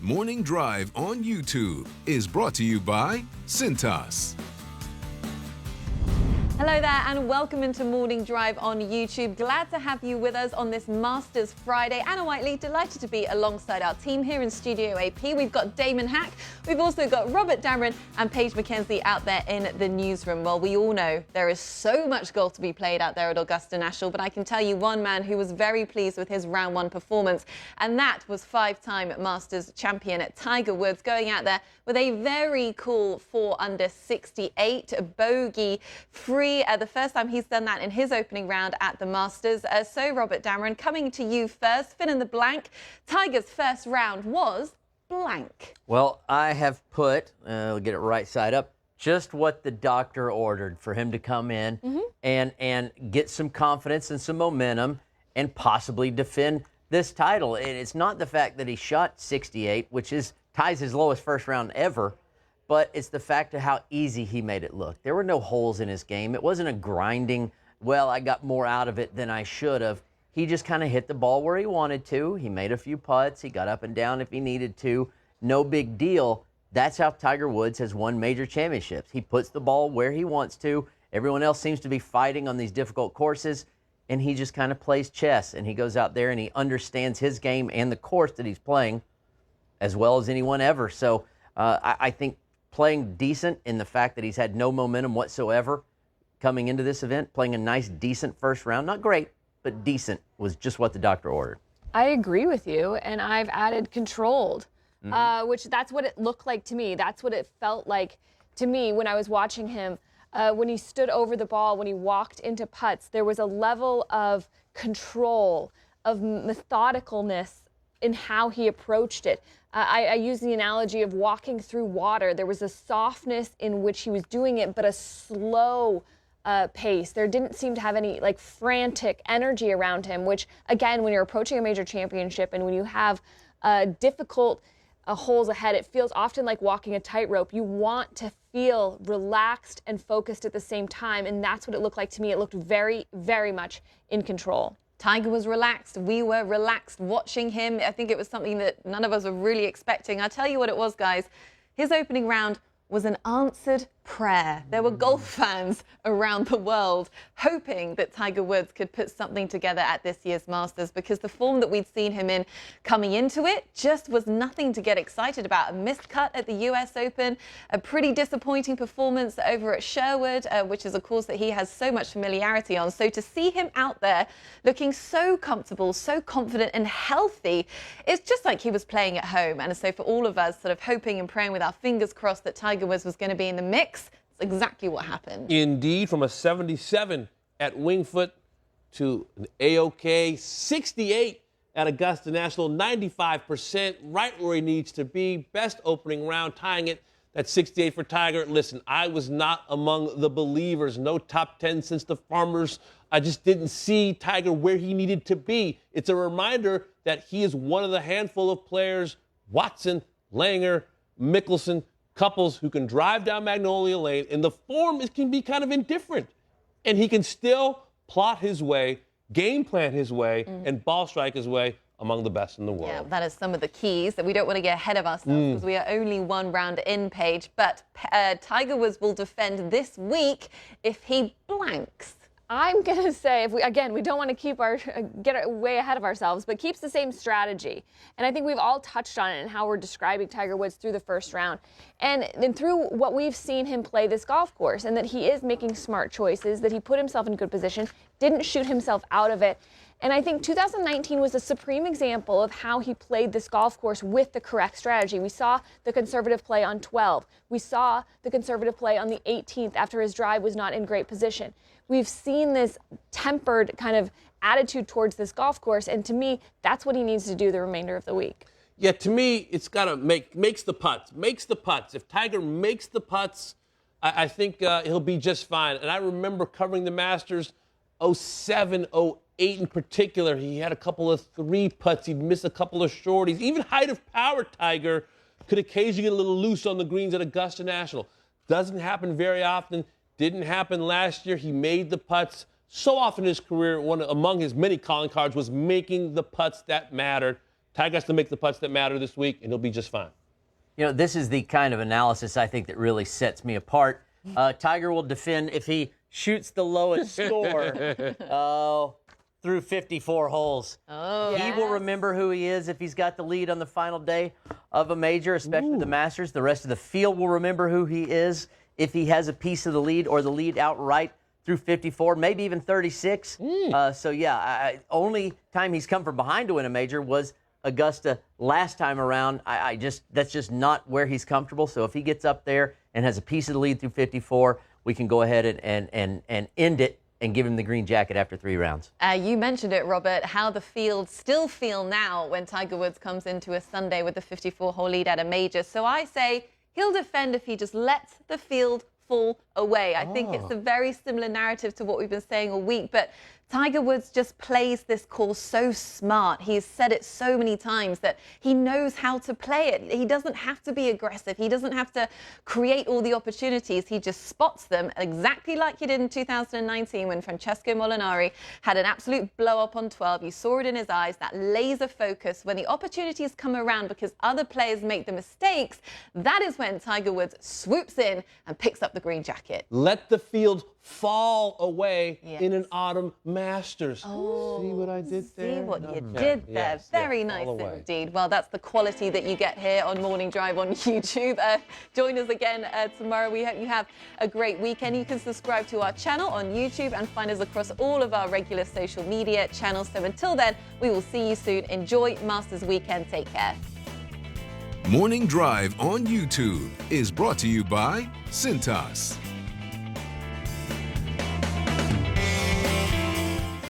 Morning Drive on YouTube is brought to you by Cintas. Hello there and welcome into Morning Drive on YouTube. Glad to have you with us on this Masters Friday. Anna Whiteley, delighted to be alongside our team here in Studio AP. We've got Damon Hack, we've also got Robert Dameron and Paige McKenzie out there in the newsroom. Well, we all know there is so much golf to be played out there at Augusta National, but I can tell you one man who was very pleased with his round one performance, and that was five-time Masters champion Tiger Woods, going out there with a very cool 4 under 68 bogey free. The first time he's done that in his opening round at the Masters. So, Robert Dameron, coming to you first, fill in the blank. Tiger's first round was blank. Well, I have put, get it right side up, just what the doctor ordered for him to come in and get some confidence and some momentum and possibly defend this title. It's not the fact that he shot 68, which ties his lowest first round ever, but it's the fact of how easy he made it look. There were no holes in his game. It wasn't a grinding, well, I got more out of it than I should have. He just kind of hit the ball where he wanted to. He made a few putts. He got up and down if he needed to. No big deal. That's how Tiger Woods has won major championships. He puts the ball where he wants to. Everyone else seems to be fighting on these difficult courses, and he just kind of plays chess, and he goes out there and he understands his game and the course that he's playing as well as anyone ever. So I think playing decent in the fact that he's had no momentum whatsoever coming into this event, playing a nice, decent first round, not great, but decent, was just what the doctor ordered. I agree with you, and I've added controlled, which that's what it looked like to me. That's what it felt like to me when I was watching him. When he stood over the ball, when he walked into putts, there was a level of control, of methodicalness in how he approached it. I use the analogy of walking through water. There was a softness in which he was doing it, but a slow pace. There didn't seem to have any frantic energy around him, which, again, when you're approaching a major championship and when you have difficult holes ahead, it feels often like walking a tightrope. You want to feel relaxed and focused at the same time, and that's what it looked like to me. It looked very, very much in control. Tiger was relaxed. We were relaxed watching him. I think it was something that none of us were really expecting. I'll tell you what it was, guys. His opening round was an answered prayer. There were golf fans around the world hoping that Tiger Woods could put something together at this year's Masters, because the form that we'd seen him in coming into it just was nothing to get excited about. A missed cut at the US Open, a pretty disappointing performance over at Sherwood, which is a course that he has so much familiarity on. So to see him out there looking so comfortable, so confident and healthy, it's just like he was playing at home. And so for all of us sort of hoping and praying with our fingers crossed that Tiger Woods was going to be in the mix, that's exactly what happened. Indeed, from a 77 at Winged Foot to an A-OK 68 at Augusta National, 95%, right where he needs to be. Best opening round, tying it at 68 for Tiger. Listen, I was not among the believers. No top 10 since the Farmers. I just didn't see Tiger where he needed to be. It's a reminder that he is one of the handful of players, Watson, Langer, Mickelson, couples who can drive down Magnolia Lane, and the form can be kind of indifferent. And he can still plot his way, game plan his way, and ball strike his way among the best in the world. Yeah, that is some of the keys. That we don't want to get ahead of ourselves because we are only one round in, Paige. But Tiger Woods will defend this week if he blanks. I'm going to say, we don't want to get way ahead of ourselves, but keeps the same strategy. And I think we've all touched on it and how we're describing Tiger Woods through the first round. And then through what we've seen him play this golf course, and that he is making smart choices, that he put himself in good position, didn't shoot himself out of it. And I think 2019 was a supreme example of how he played this golf course with the correct strategy. We saw the conservative play on 12. We saw the conservative play on the 18th after his drive was not in great position. We've seen this tempered kind of attitude towards this golf course, and to me, that's what he needs to do the remainder of the week. Yeah, to me, it's got to makes the putts. If Tiger makes the putts, I think he'll be just fine. And I remember covering the Masters 07, 08 in particular. He had a couple of 3 putts. He'd miss a couple of shorties. Even height of power Tiger could occasionally get a little loose on the greens at Augusta National. Doesn't happen very often. Didn't happen last year. He made the putts. So often in his career, one among his many calling cards was making the putts that mattered. Tiger has to make the putts that matter this week, and he'll be just fine. You know, this is the kind of analysis I think that really sets me apart. Tiger will defend if he shoots the lowest score through 54 holes. Oh, He will remember who he is if he's got the lead on the final day of a major, especially the Masters. The rest of the field will remember who he is if he has a piece of the lead or the lead outright through 54, maybe even 36. Only time he's come from behind to win a major was Augusta last time around. That's just not where he's comfortable. So if he gets up there and has a piece of the lead through 54, we can go ahead and end it and give him the green jacket after 3 rounds. You mentioned it, Robert, how the field still feel now when Tiger Woods comes into a Sunday with a 54-hole lead at a major. So I say he'll defend if he just lets the field fall away. I think it's a very similar narrative to what we've been saying all week, but Tiger Woods just plays this course so smart. He's said it so many times that he knows how to play it. He doesn't have to be aggressive. He doesn't have to create all the opportunities. He just spots them exactly like he did in 2019 when Francesco Molinari had an absolute blow up on 12. You saw it in his eyes, that laser focus. When the opportunities come around because other players make the mistakes, that is when Tiger Woods swoops in and picks up the green jacket. Let the field fall away in an autumn Masters. Oh, see what I did there? See what you did there. Yes, Very nice indeed. Well, that's the quality that you get here on Morning Drive on YouTube. Join us again tomorrow. We hope you have a great weekend. You can subscribe to our channel on YouTube and find us across all of our regular social media channels. So until then, we will see you soon. Enjoy Masters weekend. Take care. Morning Drive on YouTube is brought to you by Cintas.